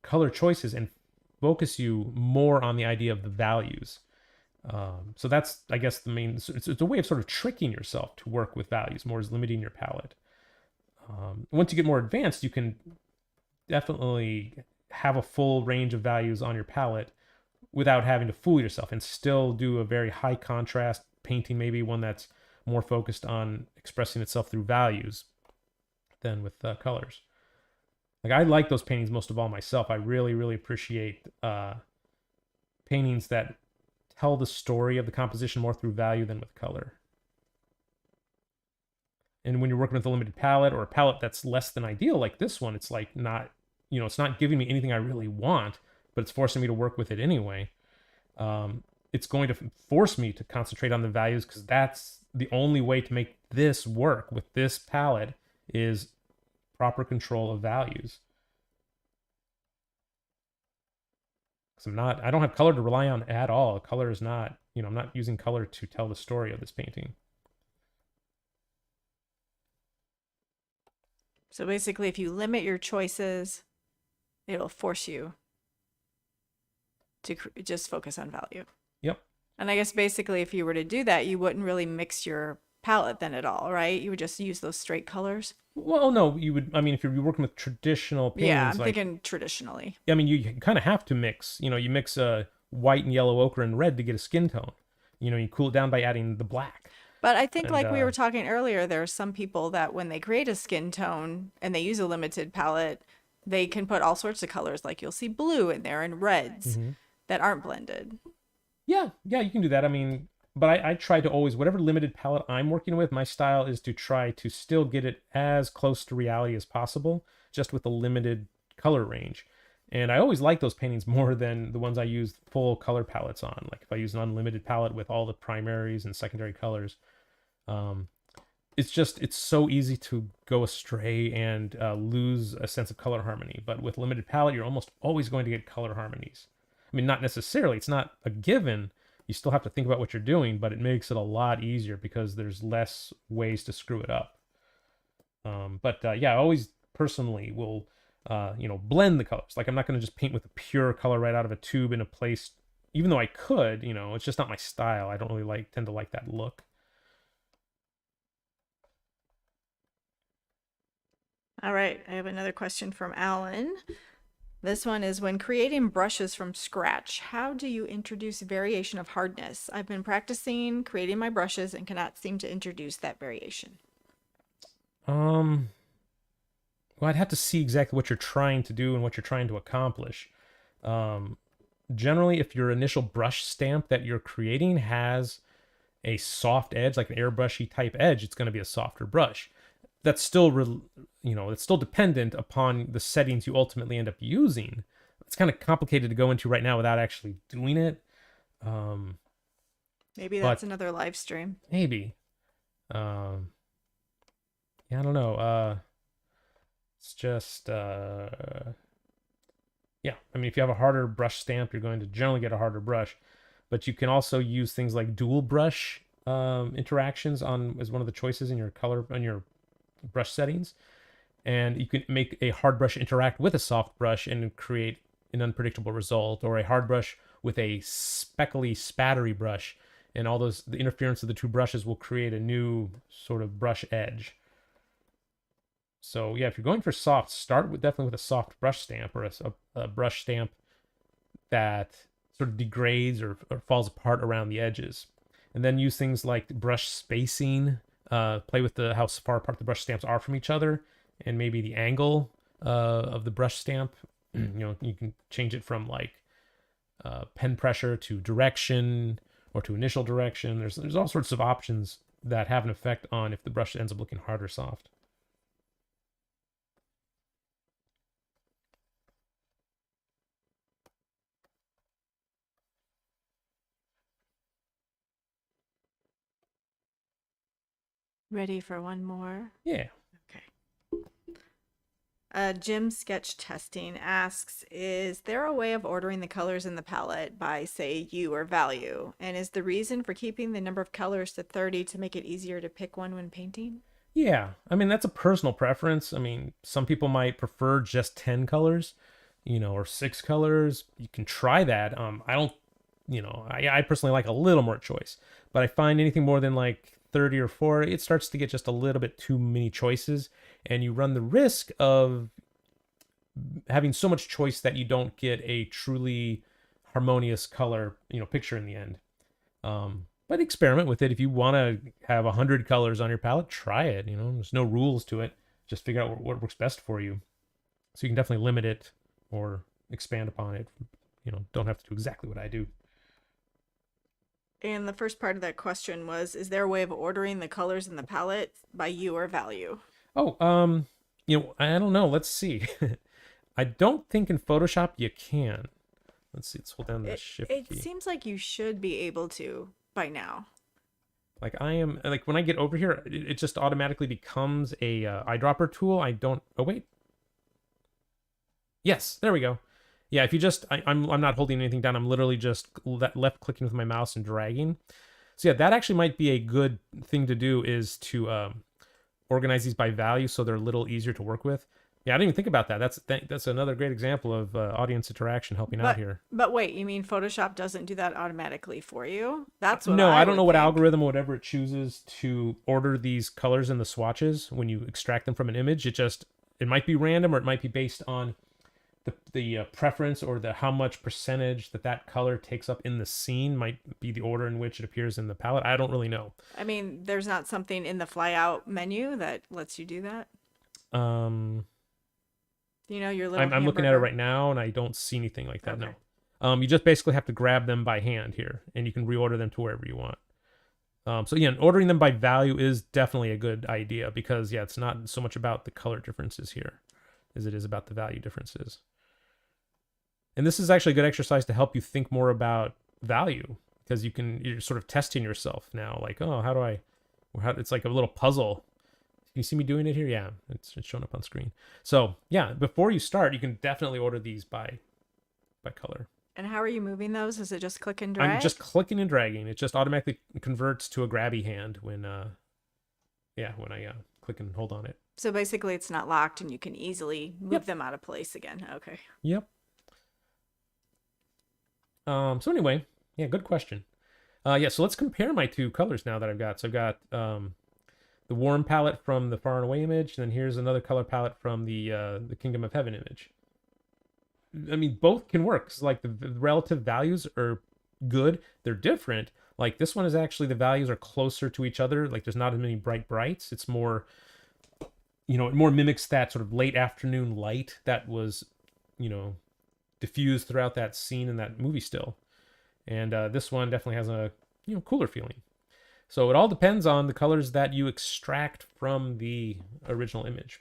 E: color choices and focus you more on the idea of the values. So that's, I guess, the main, it's a way of sort of tricking yourself to work with values, more as limiting your palette. Once you get more advanced, you can definitely have a full range of values on your palette without having to fool yourself, and still do a very high contrast painting, maybe one that's more focused on expressing itself through values than with colors. Like, I like those paintings most of all myself. I really, really appreciate paintings that tell the story of the composition more through value than with color. And when you're working with a limited palette, or a palette that's less than ideal, like this one, it's like not, you know, it's not giving me anything I really want, but it's forcing me to work with it anyway. It's going to force me to concentrate on the values, because that's the only way to make this work with this palette, is proper control of values. Because I don't have color to rely on at all. Color is not, you know, I'm not using color to tell the story of this painting.
F: So basically, if you limit your choices, it'll force you to just focus on value.
E: Yep.
F: And I guess basically, if you were to do that, you wouldn't really mix your palette then at all, right? You would just use those straight colors.
E: Well, no, you would. I mean, if you're working with traditional paintings,
F: yeah, I'm thinking traditionally.
E: I mean, you kind of have to mix. You know, you mix white and yellow, ochre and red to get a skin tone. You know, you cool it down by adding the black.
F: But I think, like we were talking earlier, there are some people that when they create a skin tone and they use a limited palette, they can put all sorts of colors. Like you'll see blue in there and reds that aren't blended.
E: Yeah, you can do that. I mean, but I try to always, whatever limited palette I'm working with, my style is to try to still get it as close to reality as possible, just with a limited color range. And I always like those paintings more than the ones I use full color palettes on. Like if I use an unlimited palette with all the primaries and secondary colors, it's so easy to go astray and lose a sense of color harmony. But with limited palette, you're almost always going to get color harmonies. I mean, not necessarily, it's not a given. You still have to think about what you're doing, but it makes it a lot easier because there's less ways to screw it up. Yeah, I always personally will, blend the colors. Like, I'm not going to just paint with a pure color right out of a tube in a place, even though I could, it's just not my style. I don't really tend to like that look.
F: All right, I have another question from Alan. This one is, when creating brushes from scratch, how do you introduce variation of hardness? I've been practicing creating my brushes and cannot seem to introduce that variation.
E: Well, I'd have to see exactly what you're trying to do and what you're trying to accomplish. Generally, if your initial brush stamp that you're creating has a soft edge, like an airbrushy type edge, it's going to be a softer brush. That's still, it's still dependent upon the settings you ultimately end up using. It's kind of complicated to go into right now without actually doing it.
F: Maybe that's another live stream.
E: Maybe. Yeah, I don't know. It's just, yeah. I mean, if you have a harder brush stamp, you're going to generally get a harder brush. But you can also use things like dual brush interactions as one of the choices in your brush settings, and you can make a hard brush interact with a soft brush and create an unpredictable result, or a hard brush with a speckly spattery brush, and the interference of the two brushes will create a new sort of brush edge. So yeah, if you're going for soft, start definitely with a soft brush stamp, or a brush stamp that sort of degrades or falls apart around the edges, and then use things like brush spacing. Play with how far apart the brush stamps are from each other, and maybe the angle of the brush stamp. You can change it from pen pressure to direction, or to initial direction. There's all sorts of options that have an effect on if the brush ends up looking hard or soft.
F: Ready for one more?
E: Yeah.
F: Okay. Jim Sketch Testing asks, is there a way of ordering the colors in the palette by, say, hue or value? And is the reason for keeping the number of colors to 30 to make it easier to pick one when painting?
E: Yeah, I mean, that's a personal preference. I mean, some people might prefer just 10 colors, or 6 colors. You can try that. I don't, I personally like a little more choice, but I find anything more than 30 or 40, it starts to get just a little bit too many choices, and you run the risk of having so much choice that you don't get a truly harmonious color, picture in the end. But experiment with it. If you want to have 100 colors on your palette, try it. There's no rules to it. Just figure out what works best for you. So you can definitely limit it or expand upon it. Don't have to do exactly what I do.
F: And the first part of that question was, is there a way of ordering the colors in the palette by hue or value?
E: Oh, I don't know. Let's see. I don't think in Photoshop you can. Let's see. Let's hold down the shift key.
F: It seems like you should be able to by now.
E: When I get over here, it just automatically becomes a eyedropper tool. Oh, wait. Yes, there we go. Yeah, if you I'm not holding anything down. I'm literally just left clicking with my mouse and dragging. So yeah, that actually might be a good thing to do, is to organize these by value so they're a little easier to work with. Yeah, I didn't even think about that. That's another great example of audience interaction helping out here.
F: But wait, you mean Photoshop doesn't do that automatically for you? That's what
E: No, I don't know what
F: think.
E: algorithm or whatever it chooses to order these colors in the swatches when you extract them from an image. It might be random, or it might be based on the preference, or how much percentage that color takes up in the scene might be the order in which it appears in the palette. I don't really know.
F: I mean, there's not something in the fly out menu that lets you do that? Your little
E: I'm looking at it right now, and I don't see anything like that. Okay. No. You just basically have to grab them by hand here, and you can reorder them to wherever you want. So yeah, ordering them by value is definitely a good idea, because yeah, it's not so much about the color differences here as it is about the value differences. And this is actually a good exercise to help you think more about value, because you're sort of testing yourself now, like, oh, It's like a little puzzle. Can you see me doing it here? Yeah, it's showing up on screen. So yeah, before you start, you can definitely order these by color.
F: And how are you moving those? Is it just click and drag?
E: I'm just clicking and dragging. It just automatically converts to a grabby hand when I click and hold on it.
F: So basically it's not locked and you can easily move them out of place again. Okay.
E: Yep. So anyway, yeah, good question. So let's compare my two colors now that I've got. So I've got the warm palette from the far and away image, and then here's another color palette from the Kingdom of Heaven image. I mean, both can work. 'Cause like the relative values are good. They're different. Like this one is actually the values are closer to each other. Like there's not as many brights. It's more, it more mimics that sort of late afternoon light that was, diffused throughout that scene in that movie still. And this one definitely has a, cooler feeling. So it all depends on the colors that you extract from the original image.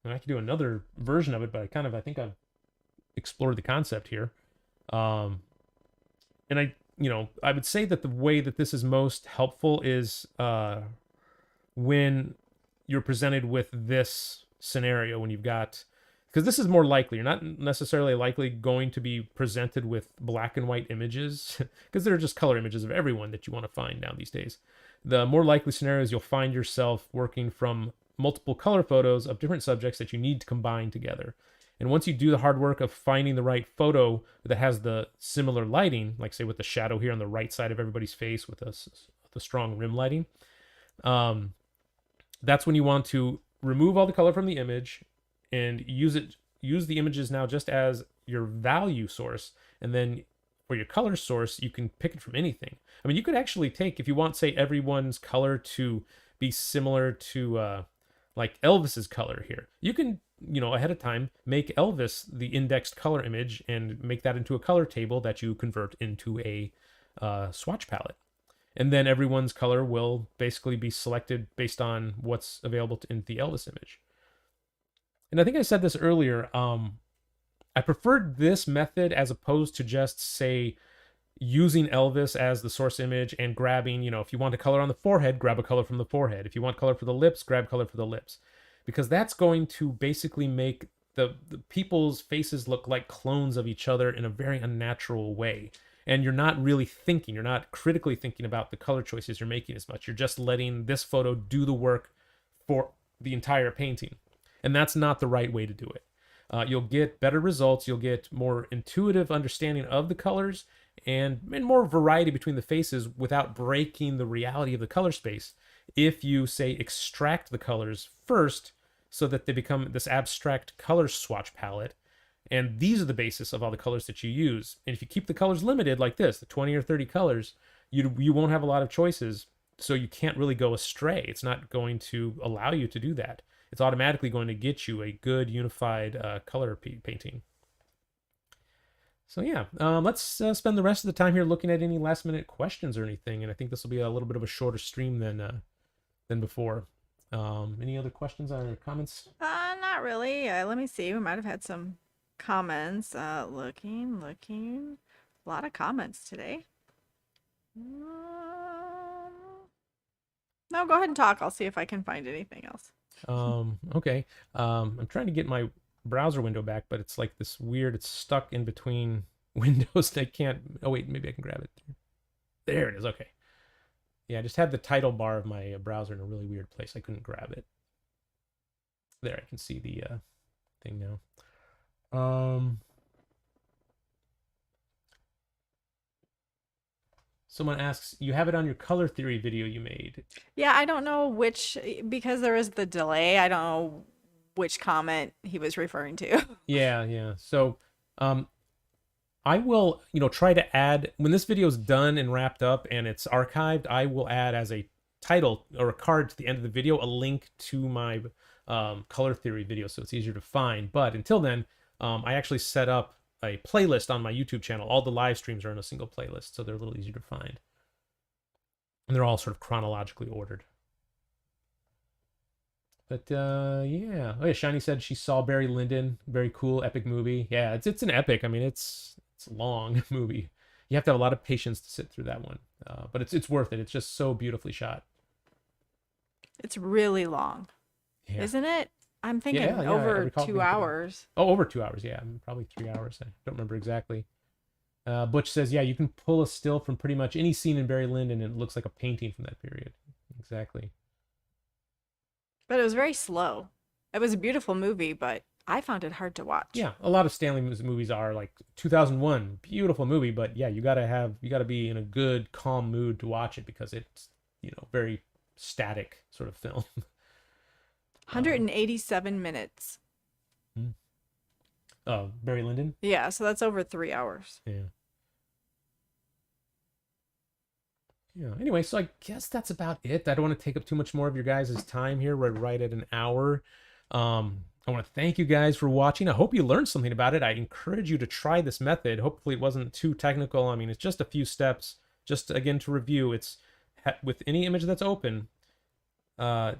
E: And I could do another version of it, but I think I've explored the concept here. And I would say that the way that this is most helpful is when you're presented with this scenario, when you've got, because this is more likely. You're not necessarily likely going to be presented with black and white images, because they're just color images of everyone that you want to find now these days. The more likely scenario is you'll find yourself working from multiple color photos of different subjects that you need to combine together. And once you do the hard work of finding the right photo that has the similar lighting, like say with the shadow here on the right side of everybody's face with the strong rim lighting, that's when you want to remove all the color from the image and use the images now just as your value source. And then for your color source, you can pick it from anything. I mean, you could actually take, if you want, say, everyone's color to be similar to like Elvis's color here, you can, ahead of time, make Elvis the indexed color image and make that into a color table that you convert into a swatch palette. And then everyone's color will basically be selected based on what's available in the Elvis image. And I think I said this earlier, I preferred this method as opposed to just, say, using Elvis as the source image and grabbing, if you want a color on the forehead, grab a color from the forehead. If you want color for the lips, grab color for the lips. Because that's going to basically make the people's faces look like clones of each other in a very unnatural way. And you're not really thinking, you're not critically thinking about the color choices you're making as much. You're just letting this photo do the work for the entire painting. And that's not the right way to do it. You'll get better results. You'll get more intuitive understanding of the colors and more variety between the faces without breaking the reality of the color space if you, say, extract the colors first so that they become this abstract color swatch palette. And these are the basis of all the colors that you use. And if you keep the colors limited like this, the 20 or 30 colors, you won't have a lot of choices. So you can't really go astray. It's not going to allow you to do that. It's automatically going to get you a good unified color painting. So yeah, let's spend the rest of the time here looking at any last minute questions or anything. And I think this will be a little bit of a shorter stream than before. Any other questions or comments?
F: Not really. Let me see. We might have had some comments. Looking. A lot of comments today. No, go ahead and talk. I'll see if I can find anything else.
E: Okay. I'm trying to get my browser window back, but it's like this weird, it's stuck in between windows. I can't, oh wait, maybe I can grab it. There it is. Okay. Yeah, I just had the title bar of my browser in a really weird place. I couldn't grab it. There, I can see the thing now. Someone asks, you have it on your color theory video you made.
F: Yeah, I don't know which, because there is the delay, I don't know which comment he was referring to.
E: Yeah. So, I will, try to add, when this video is done and wrapped up and it's archived, I will add as a title or a card to the end of the video, a link to my color theory video so it's easier to find. But until then, I actually set up a playlist on my YouTube channel. All the live streams are in a single playlist, so they're a little easier to find. And they're all sort of chronologically ordered. But yeah. Oh yeah, Shani said she saw Barry Lyndon. Very cool, epic movie. Yeah, it's an epic. I mean, it's a long movie. You have to have a lot of patience to sit through that one, but it's worth it. It's just so beautifully shot.
F: It's really long,
E: Yeah.
F: isn't it? I'm thinking
E: Yeah, I
F: over
E: recall it
F: 2
E: being pretty long.
F: hours.
E: Oh, over 2 hours. Yeah, probably 3 hours. I don't remember exactly. Butch says, yeah, you can pull a still from pretty much any scene in Barry Lyndon and it looks like a painting from that period. Exactly.
F: But it was very slow. It was a beautiful movie, but I found it hard to watch.
E: Yeah, a lot of Stanley movies are like 2001, beautiful movie, but yeah, you gotta be in a good, calm mood to watch it because it's, very static sort of film.
F: 187 minutes.
E: Oh, Barry Lyndon?
F: Yeah, so that's over 3 hours.
E: Yeah. Yeah. Anyway, so I guess that's about it. I don't want to take up too much more of your guys' time here. We're right at an hour. I want to thank you guys for watching. I hope you learned something about it. I encourage you to try this method. Hopefully it wasn't too technical. I mean, it's just a few steps. Just again to review, it's with any image that's open,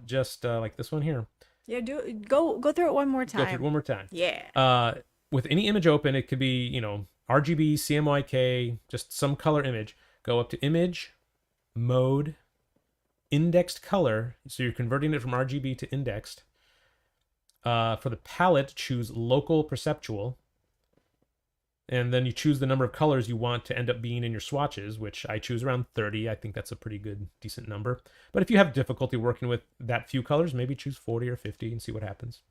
E: just like this one here.
F: Yeah, go through it one more time.
E: Go through it one more time.
F: Yeah.
E: With any image open, it could be, RGB, CMYK, just some color image. Go up to image, mode, indexed color. So you're converting it from RGB to indexed. For the palette, choose local perceptual. And then you choose the number of colors you want to end up being in your swatches, which I choose around 30. I think that's a pretty good, decent number. But if you have difficulty working with that few colors, maybe choose 40 or 50 and see what happens.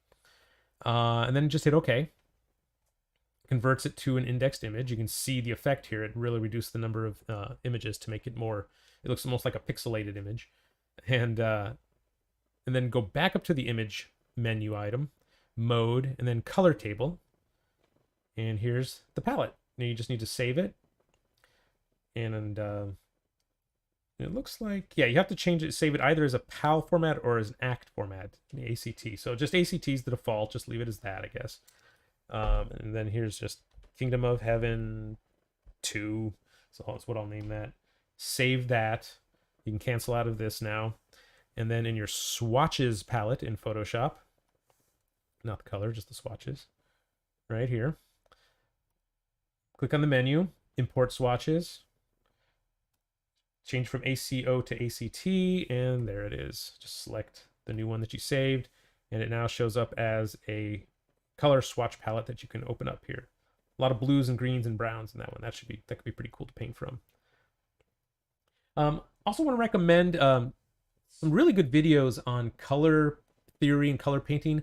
E: And then just hit OK. Converts it to an indexed image. You can see the effect here. It really reduced the number of images to make it more, it looks almost like a pixelated image. And then go back up to the image menu item, mode, and then color table. And here's the palette. Now you just need to save it. And it looks like, yeah, you have to change it, save it either as a PAL format or as an ACT format, the ACT. So just ACT is the default. Just leave it as that, I guess. And then here's just Kingdom of Heaven 2. So that's what I'll name that. Save that. You can cancel out of this now. And then in your swatches palette in Photoshop, not the color, just the swatches, right here. Click on the menu, import swatches, change from ACO to ACT, and there it is. Just select the new one that you saved, and it now shows up as a color swatch palette that you can open up here. A lot of blues and greens and browns in that one. That could be pretty cool to paint from. Also want to recommend some really good videos on color theory and color painting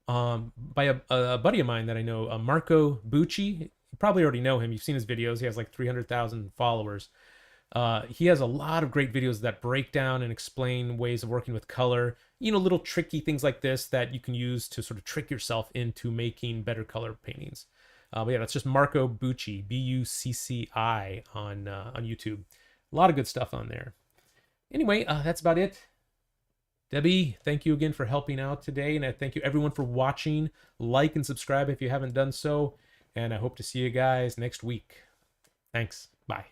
E: by a buddy of mine that I know, Marco Bucci. You probably already know him. You've seen his videos. He has like 300,000 followers. He has a lot of great videos that break down and explain ways of working with color. Little tricky things like this that you can use to sort of trick yourself into making better color paintings. But yeah, that's just Marco Bucci, Bucci on YouTube. A lot of good stuff on there. Anyway, that's about it. Debbie, thank you again for helping out today, and I thank you everyone for watching. Like and subscribe if you haven't done so, and I hope to see you guys next week. Thanks. Bye.